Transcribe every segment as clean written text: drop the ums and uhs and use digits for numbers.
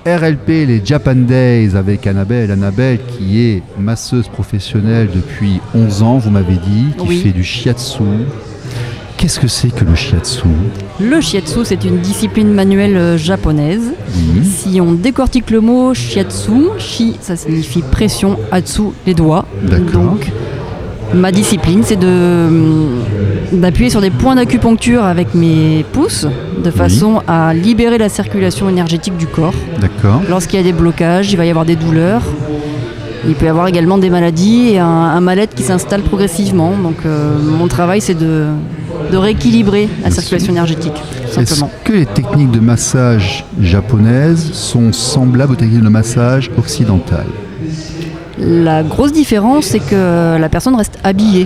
RLP, les Japan Days avec Annabelle. Annabelle qui est masseuse professionnelle depuis 11 ans, vous m'avez dit, qui fait du shiatsu. Qu'est-ce que c'est que le shiatsu ? Le shiatsu, c'est une discipline manuelle japonaise. Si on décortique le mot shiatsu, shi, ça signifie pression, atsu, les doigts. D'accord. Donc, ma discipline, c'est d'appuyer sur des points d'acupuncture avec mes pouces, de façon à libérer la circulation énergétique du corps. D'accord. Lorsqu'il y a des blocages, il va y avoir des douleurs. Il peut y avoir également des maladies et un mal-être qui s'installe progressivement. Donc mon travail, c'est de rééquilibrer la circulation énergétique, tout simplement. Est-ce que les techniques de massage japonaises sont semblables aux techniques de massage occidentales ? La grosse différence, c'est que la personne reste habillée,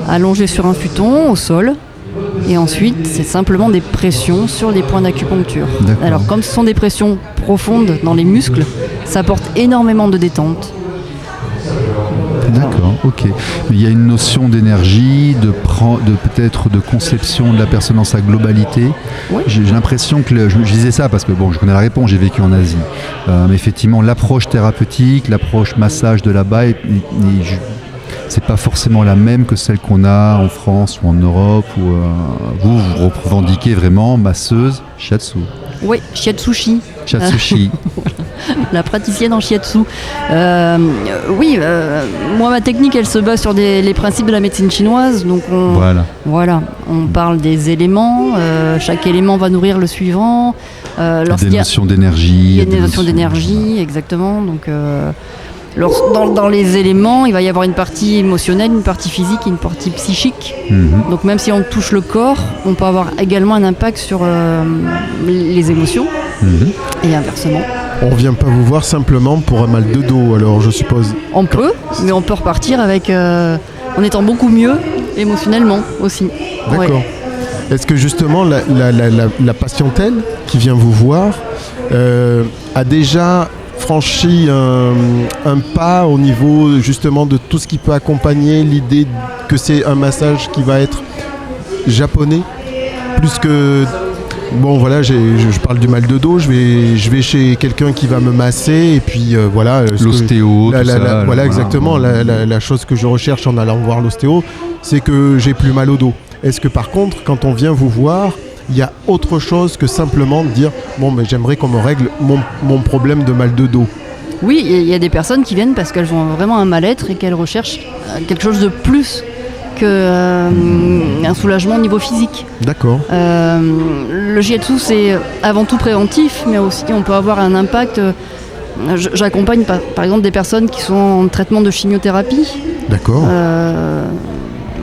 allongée sur un futon au sol. Et ensuite, c'est simplement des pressions sur des points d'acupuncture. D'accord. Alors, comme ce sont des pressions profondes dans les muscles, ça apporte énormément de détente. D'accord, ok. Mais il y a une notion d'énergie, de peut-être de conception de la personne dans sa globalité. Oui. J'ai l'impression que, je disais ça parce que bon, je connais la réponse, j'ai vécu en Asie. Mais effectivement, l'approche thérapeutique, l'approche massage de là-bas, c'est pas forcément la même que celle qu'on a en France ou en Europe. Vous revendiquez vraiment masseuse shiatsu. Oui, shiatsushi. Shiatsushi. La praticienne en shiatsu. Moi, ma technique, elle se base sur les principes de la médecine chinoise. Donc on parle des éléments. Chaque élément va nourrir le suivant. Il y a des notions d'énergie. Il y a des notions d'énergie, exactement. Donc, dans les éléments, il va y avoir une partie émotionnelle, une partie physique et une partie psychique. Donc même si on touche le corps, on peut avoir également un impact sur les émotions et inversement. On ne vient pas vous voir simplement pour un mal de dos, alors je suppose. On peut, mais on peut repartir avec, en étant beaucoup mieux émotionnellement aussi. D'accord. Ouais. Est-ce que justement la patientèle qui vient vous voir a déjà franchi un pas au niveau justement de tout ce qui peut accompagner l'idée que c'est un massage qui va être japonais plus que bon voilà je parle du mal de dos, je vais chez quelqu'un qui va me masser et puis voilà l'ostéo voilà exactement la chose que je recherche en allant voir l'ostéo, c'est que j'ai plus mal au dos. Est-ce que par contre quand on vient vous voir, il y a autre chose que simplement dire bon mais j'aimerais qu'on me règle mon problème de mal de dos? Oui, il y a des personnes qui viennent parce qu'elles ont vraiment un mal-être et qu'elles recherchent quelque chose de plus qu'un soulagement au niveau physique. D'accord. Le shiatsu, c'est avant tout préventif, mais aussi on peut avoir un impact. J'accompagne par exemple des personnes qui sont en traitement de chimiothérapie. D'accord.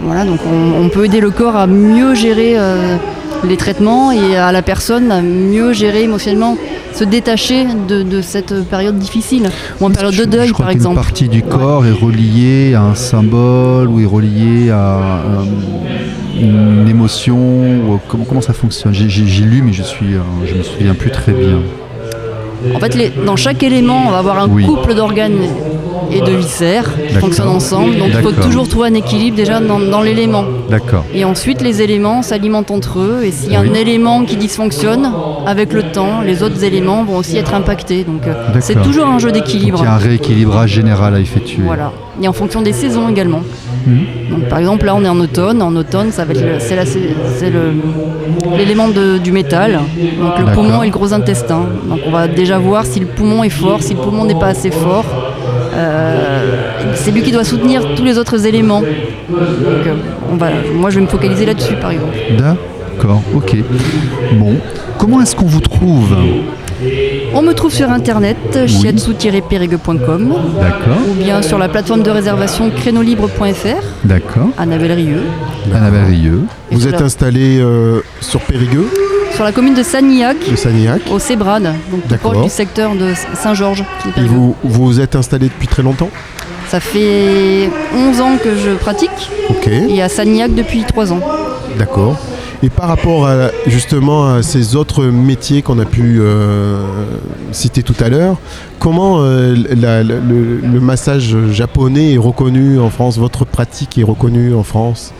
Voilà, donc on peut aider le corps à mieux gérer les traitements et à la personne à mieux gérer émotionnellement, se détacher de cette période difficile ou en période de deuil par exemple. Une partie du corps est reliée à un symbole ou est reliée à une émotion ou comment ça fonctionne? J'ai lu mais je me souviens plus très bien. En fait, dans chaque élément, on va avoir un couple d'organes et de viscères qui fonctionnent ensemble. Donc il faut toujours trouver un équilibre déjà dans l'élément. D'accord. Et ensuite, les éléments s'alimentent entre eux. Et s'il y a un élément qui dysfonctionne, avec le temps, les autres éléments vont aussi être impactés. Donc c'est toujours un jeu d'équilibre. Donc, il y a un rééquilibrage général à effectuer. Voilà. Et en fonction des saisons également. Donc, par exemple, là, on est en automne. En automne, ça va être c'est l'élément du métal. Donc le poumon et le gros intestin. Donc on va déjà voir si le poumon est fort, si le poumon n'est pas assez fort. C'est lui qui doit soutenir tous les autres éléments. Donc, moi, je vais me focaliser là-dessus, par exemple. D'accord, ok. Bon, comment est-ce qu'on vous trouve ? On me trouve sur internet, shiatsu-perigueux.com. D'accord. Ou bien sur la plateforme de réservation créneaulibre.fr. D'accord. Annabelle Rieu. Annabelle Rieu. Vous êtes installé sur Périgueux ? Sur la commune de Sanilhac, au Sébrade, donc proche du secteur de Saint-Georges. Et vous êtes installé depuis très longtemps ? Ça fait 11 ans que je pratique. Ok. Et à Sanilhac depuis 3 ans. D'accord. Et par rapport justement à ces autres métiers qu'on a pu citer tout à l'heure, comment le massage japonais est reconnu en France ? Votre pratique est reconnue en France ?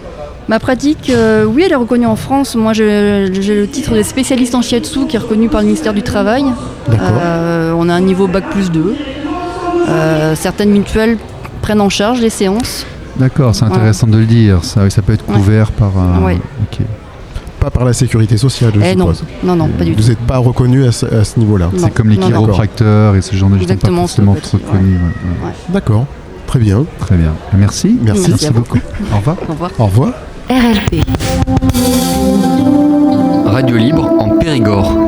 Ma pratique, oui, elle est reconnue en France. Moi, j'ai le titre de spécialiste en shiatsu qui est reconnu par le ministère du Travail. D'accord. On a un niveau bac+2. Certaines mutuelles prennent en charge les séances. D'accord, c'est intéressant de le dire. Ça peut être couvert par un... Ouais. Ok. Pas par la sécurité sociale, je suppose. Non, pas du tout. Vous n'êtes pas reconnu à ce niveau-là. C'est comme les non. chiropracteurs et ce genre de choses, pas Exactement, forcément ça peut être- reconnus. Ouais. D'accord. Très bien. Très bien. Merci. Merci à vous. beaucoup. Au revoir. Au revoir. Au revoir. RLP. Radio libre en Périgord.